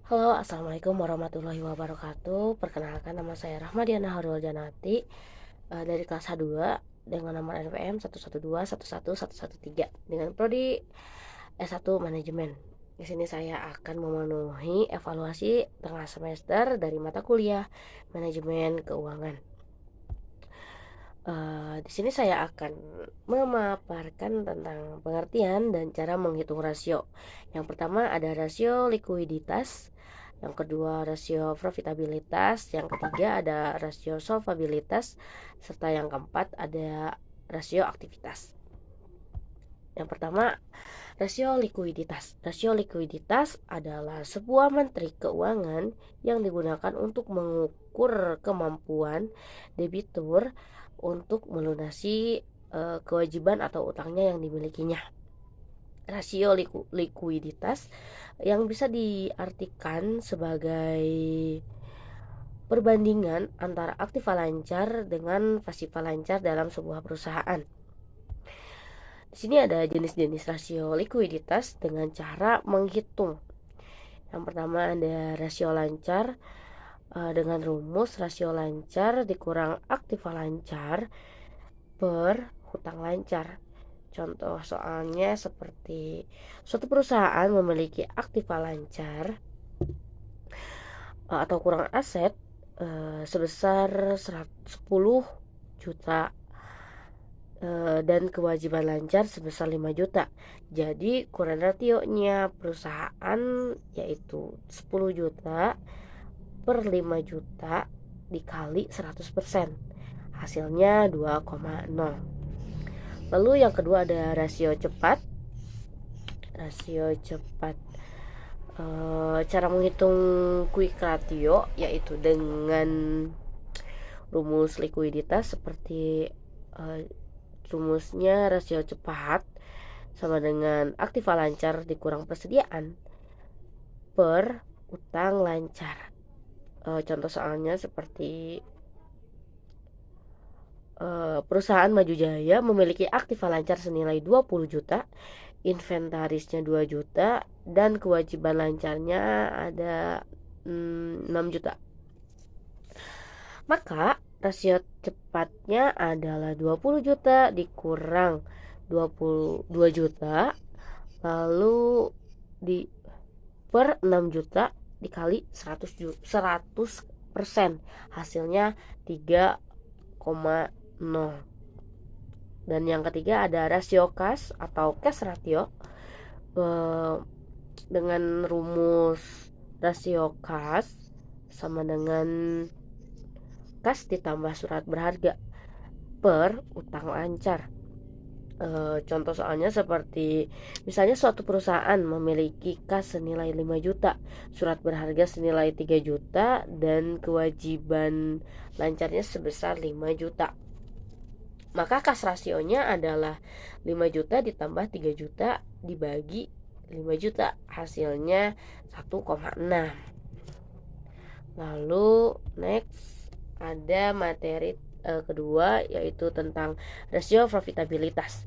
Halo, assalamualaikum warahmatullahi wabarakatuh. Perkenalkan, nama saya Rahmadiana Harul Janati, dari kelas H2 dengan nomor NPM 112111113 dengan prodi S1 Manajemen. Di sini saya akan memenuhi evaluasi tengah semester dari mata kuliah Manajemen Keuangan. Di sini saya akan memaparkan tentang pengertian dan cara menghitung rasio. Yang pertama ada rasio likuiditas, yang kedua rasio profitabilitas, yang ketiga ada rasio solvabilitas, serta yang keempat ada rasio aktivitas. Yang pertama, rasio likuiditas. Rasio likuiditas adalah sebuah menteri keuangan yang digunakan untuk mengukur kemampuan debitur untuk melunasi kewajiban atau utangnya yang dimilikinya. Rasio likuiditas yang bisa diartikan sebagai perbandingan antara aktiva lancar dengan pasiva lancar dalam sebuah perusahaan. Di sini ada jenis-jenis rasio likuiditas dengan cara menghitung. Yang pertama ada rasio lancar dengan rumus rasio lancar dikurang aktiva lancar per hutang lancar. Contoh soalnya seperti suatu perusahaan memiliki aktiva lancar atau kurang aset sebesar 10 juta dan kewajiban lancar sebesar 5 juta. Jadi kurang rationya perusahaan yaitu 10 juta per 5 juta dikali 100%. Hasilnya 2,0. Lalu yang kedua ada rasio cepat. Rasio cepat cara menghitung quick ratio yaitu dengan rumus likuiditas seperti rumusnya rasio cepat sama dengan aktiva lancar dikurang persediaan per utang lancar. Contoh soalnya seperti perusahaan Maju Jaya memiliki aktiva lancar senilai 20 juta, inventarisnya 2 juta, dan kewajiban lancarnya ada 6 juta. Maka rasio cepatnya adalah 20 juta dikurang 22 juta lalu per 6 juta dikali 100%, hasilnya 3,0. Dan yang ketiga ada rasio kas atau cash ratio dengan rumus rasio kas sama dengan kas ditambah surat berharga per utang lancar. Contoh soalnya seperti misalnya suatu perusahaan memiliki kas senilai 5 juta, surat berharga senilai 3 juta, dan kewajiban lancarnya sebesar 5 juta. Maka kas rasionya adalah 5 juta ditambah 3 juta dibagi 5 juta, hasilnya 1,6. Lalu next ada materi kedua yaitu tentang rasio profitabilitas.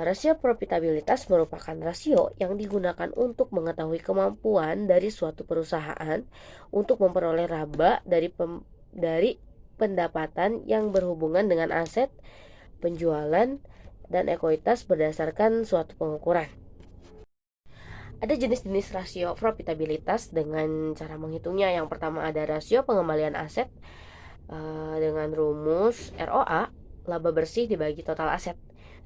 Rasio profitabilitas merupakan rasio yang digunakan untuk mengetahui kemampuan dari suatu perusahaan untuk memperoleh laba dari pendapatan yang berhubungan dengan aset, penjualan, dan ekuitas berdasarkan suatu pengukuran. Ada jenis-jenis rasio profitabilitas dengan cara menghitungnya. Yang pertama ada rasio pengembalian aset dengan rumus ROA, laba bersih dibagi total aset.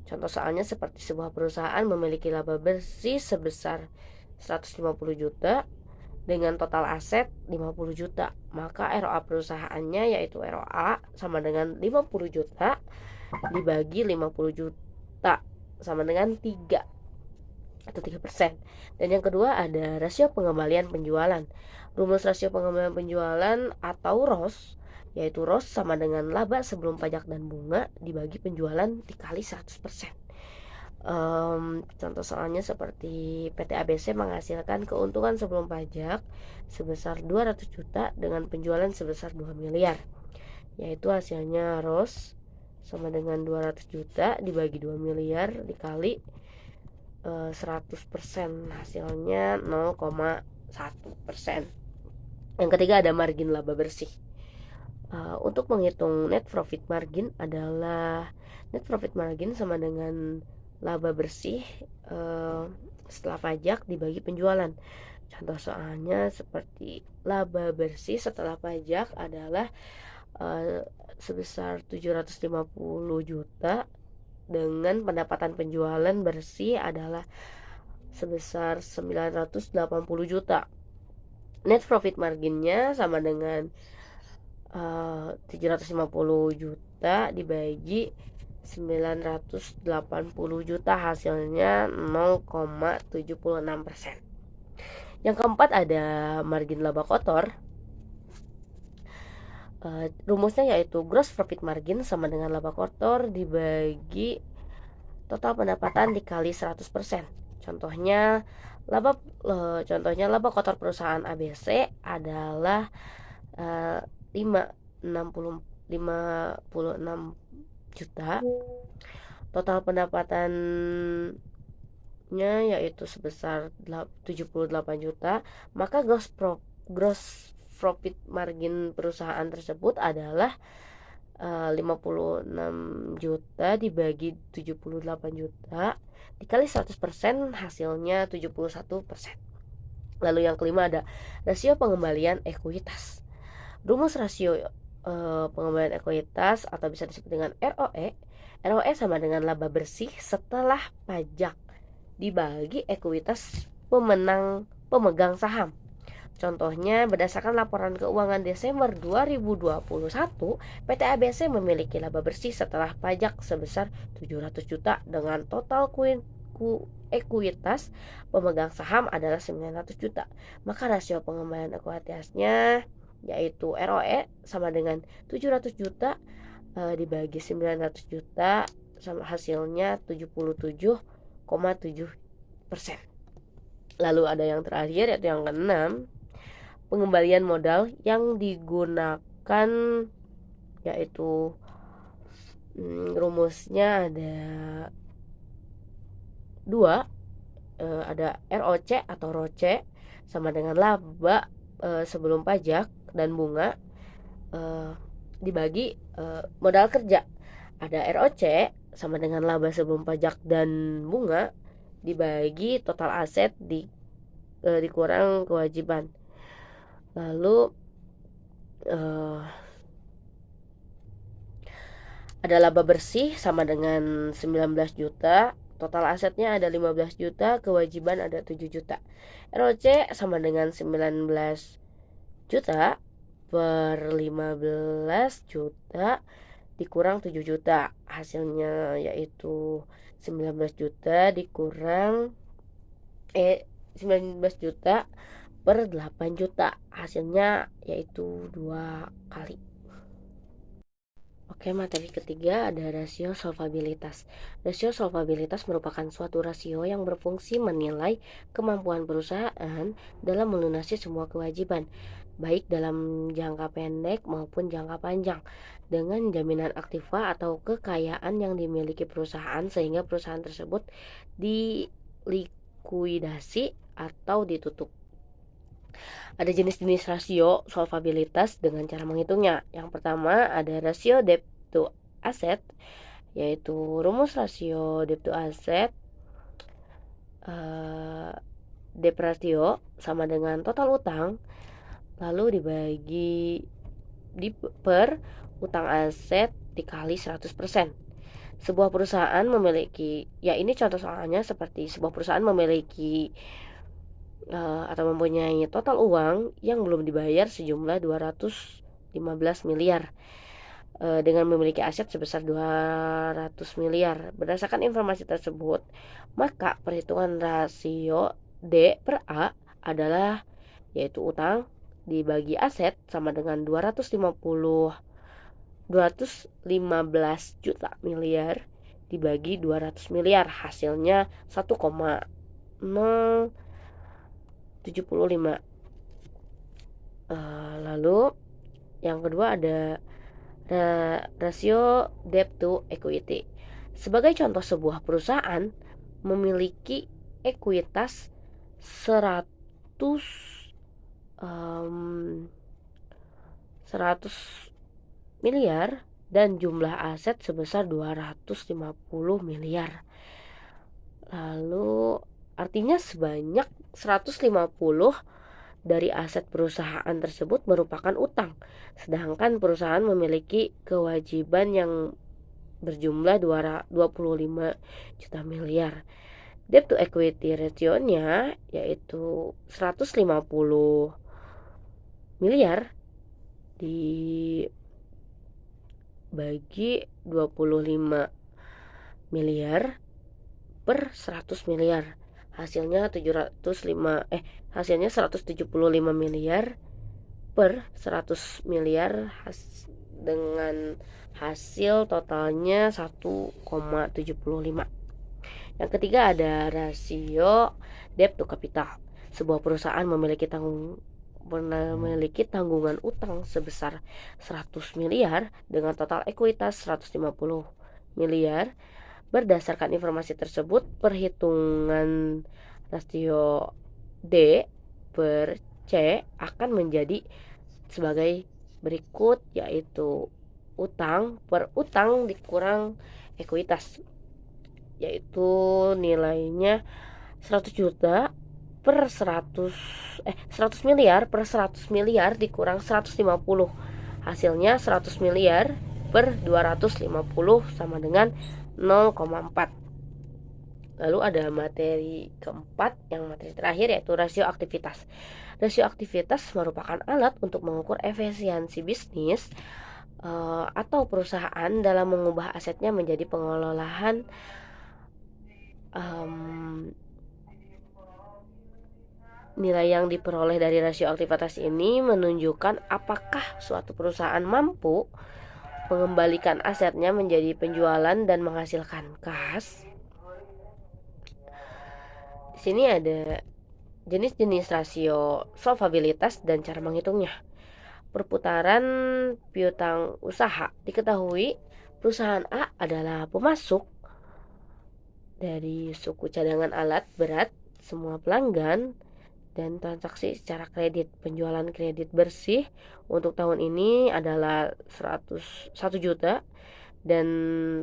Contoh soalnya seperti sebuah perusahaan memiliki laba bersih sebesar 150 juta dengan total aset 50 juta. Maka ROA perusahaannya yaitu ROA sama dengan 50 juta dibagi 50 juta sama dengan 3 atau 3%. Dan yang kedua ada rasio pengembalian penjualan. Rumus rasio pengembalian penjualan atau ROS yaitu ROS sama dengan laba sebelum pajak dan bunga dibagi penjualan dikali 100%. Contoh soalnya seperti PT ABC menghasilkan keuntungan sebelum pajak sebesar 200 juta dengan penjualan sebesar 2 miliar, yaitu hasilnya ROS sama dengan 200 juta dibagi 2 miliar dikali 100%, hasilnya 0,1. Yang ketiga ada margin laba bersih. Untuk menghitung net profit margin adalah net profit margin sama dengan laba bersih setelah pajak dibagi penjualan. Contoh soalnya seperti laba bersih setelah pajak adalah sebesar 750 juta dengan pendapatan penjualan bersih adalah sebesar 980 juta. Net profit marginnya sama dengan 750 juta dibagi 980 juta, hasilnya 0,76%. Yang keempat ada margin laba kotor. Rumusnya yaitu gross profit margin sama dengan laba kotor dibagi total pendapatan dikali 100%. Contohnya laba kotor perusahaan ABC adalah 56 juta. Total pendapatannya yaitu sebesar 78 juta. Maka gross profit margin perusahaan tersebut adalah 56 juta dibagi 78 juta dikali 100%, hasilnya 71%. Lalu yang kelima ada rasio pengembalian ekuitas. Rumus rasio pengembalian ekuitas atau bisa disebut dengan ROE. ROE sama dengan laba bersih setelah pajak dibagi ekuitas pemegang saham. Contohnya, berdasarkan laporan keuangan Desember 2021, PT ABC memiliki laba bersih setelah pajak sebesar 700 juta dengan total ekuitas pemegang saham adalah 900 juta. Maka rasio pengembalian ekuitasnya yaitu ROE sama dengan 700 juta dibagi 900 juta sama hasilnya 77,7%. Lalu ada yang terakhir yaitu yang keenam, pengembalian modal yang digunakan yaitu rumusnya ada dua, ada ROC atau ROCE sama dengan laba sebelum pajak dan bunga dibagi modal kerja. Ada ROC sama dengan laba sebelum pajak dan bunga dibagi total aset dikurang kewajiban. Lalu ada laba bersih sama dengan 19 juta, total asetnya ada 15 juta, kewajiban ada 7 juta. ROC sama dengan 19 juta per 15 juta dikurang 7 juta, hasilnya yaitu 19 juta dikurang 19 juta per 8 juta, hasilnya yaitu 2 kali. Oke, materi ketiga ada rasio solvabilitas. Rasio solvabilitas merupakan suatu rasio yang berfungsi menilai kemampuan perusahaan dalam melunasi semua kewajiban, baik dalam jangka pendek maupun jangka panjang, dengan jaminan aktiva atau kekayaan yang dimiliki perusahaan sehingga perusahaan tersebut dilikuidasi atau ditutup. Ada jenis-jenis rasio solvabilitas dengan cara menghitungnya. Yang pertama ada rasio debt to asset, yaitu rumus rasio debt to asset debt ratio sama dengan total utang lalu dibagi per utang aset dikali 100%. Sebuah perusahaan memiliki, ya ini contoh soalnya seperti sebuah perusahaan memiliki atau mempunyai total uang yang belum dibayar sejumlah 215 miliar dengan memiliki aset sebesar 200 miliar. Berdasarkan informasi tersebut, maka perhitungan rasio D per A adalah yaitu utang dibagi aset sama dengan 215 juta miliar dibagi 200 miliar, hasilnya 1,075. Lalu yang kedua ada rasio debt to equity. Sebagai contoh, sebuah perusahaan memiliki ekuitas 100 100 miliar dan jumlah aset sebesar 250 miliar. Lalu artinya sebanyak 150 dari aset perusahaan tersebut merupakan utang, sedangkan perusahaan memiliki kewajiban yang berjumlah 25 juta miliar. Debt to equity ratio-nya yaitu 150 miliar dibagi 25 miliar per 100 miliar. Hasilnya 175 miliar per 100 miliar dengan hasil totalnya 1,75. Yang ketiga ada rasio debt to capital. Sebuah perusahaan memiliki tanggungan utang sebesar 100 miliar dengan total ekuitas 150 miliar. Berdasarkan informasi tersebut, perhitungan rasio D per C akan menjadi sebagai berikut, yaitu utang per utang dikurang ekuitas, yaitu nilainya 100 juta per 100 miliar per 100 miliar dikurang 150. Hasilnya 100 miliar per 250 sama dengan 0,4. Lalu ada materi keempat, yang materi terakhir, yaitu rasio aktivitas. Rasio aktivitas merupakan alat untuk mengukur efisiensi bisnis atau perusahaan dalam mengubah asetnya menjadi pengelolaan. Nilai yang diperoleh dari rasio aktivitas ini menunjukkan apakah suatu perusahaan mampu mengembalikan asetnya menjadi penjualan dan menghasilkan kas. Di sini ada jenis-jenis rasio solvabilitas dan cara menghitungnya. Perputaran piutang usaha. Diketahui perusahaan A adalah pemasok dari suku cadangan alat berat semua pelanggan dan transaksi secara kredit. Penjualan kredit bersih untuk tahun ini adalah 101 juta dan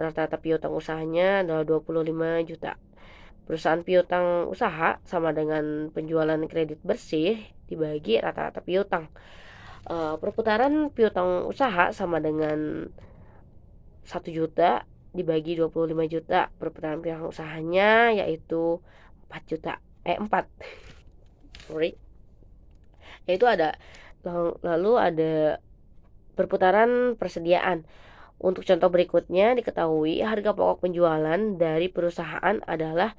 rata-rata piutang usahanya adalah 25 juta. Perusahaan piutang usaha sama dengan penjualan kredit bersih dibagi rata-rata piutang. Perputaran piutang usaha sama dengan 1 juta dibagi 25 juta. Perputaran piutang usahanya yaitu 4 juta. 4 yaitu ada. Lalu ada perputaran persediaan. Untuk contoh berikutnya, diketahui harga pokok penjualan dari perusahaan adalah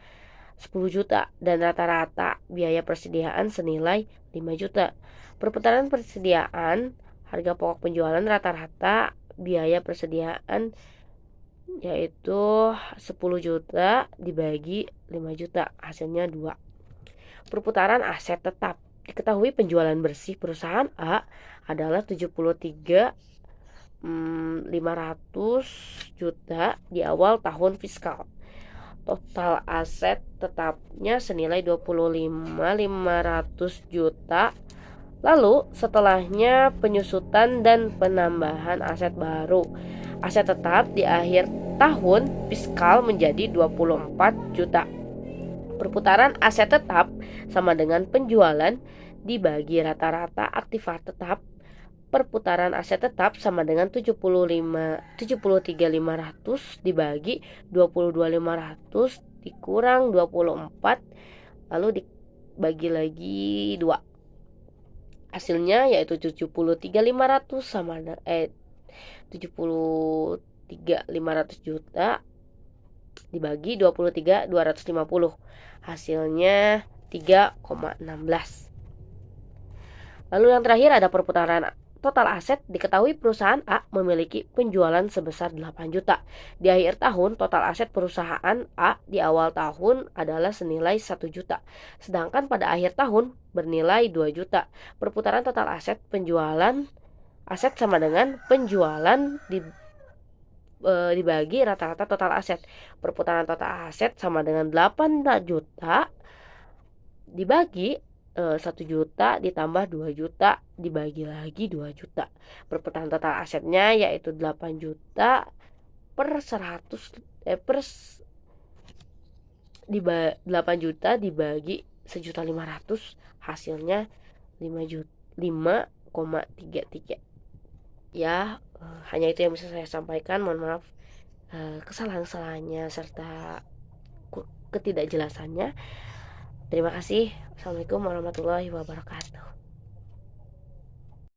10 juta dan rata-rata biaya persediaan senilai 5 juta. Perputaran persediaan, harga pokok penjualan rata-rata biaya persediaan yaitu 10 juta dibagi 5 juta, hasilnya 2. Perputaran aset tetap. Diketahui penjualan bersih perusahaan A adalah 73.500 juta di awal tahun fiskal. Total aset tetapnya senilai 25.500 juta. Lalu setelahnya penyusutan dan penambahan aset baru. Aset tetap di akhir tahun fiskal menjadi 24 juta. Perputaran aset tetap sama dengan penjualan dibagi rata-rata aktiva tetap. Perputaran aset tetap sama dengan 73.500 dibagi 22.500 dikurang 24, lalu dibagi lagi 2. Hasilnya yaitu 73.500 sama 73.500 juta dibagi 23.250. Hasilnya 3,16. Lalu yang terakhir ada perputaran total aset. Diketahui perusahaan A memiliki penjualan sebesar 8 juta. Di akhir tahun total aset perusahaan A di awal tahun adalah senilai 1 juta. Sedangkan pada akhir tahun bernilai 2 juta. Perputaran total aset penjualan aset sama dengan penjualan dibagi rata-rata total aset. Perputaran total aset sama dengan 8 juta dibagi 1 juta ditambah 2 juta dibagi lagi 2 juta. Perputaran total asetnya yaitu 8 juta per 100 per 8 juta dibagi 1.500.000 hasilnya 5 juta 5,33. Ya, hanya itu yang bisa saya sampaikan. Mohon maaf kesalahan-kesalahannya serta ketidakjelasannya. Terima kasih. Assalamualaikum warahmatullahi wabarakatuh.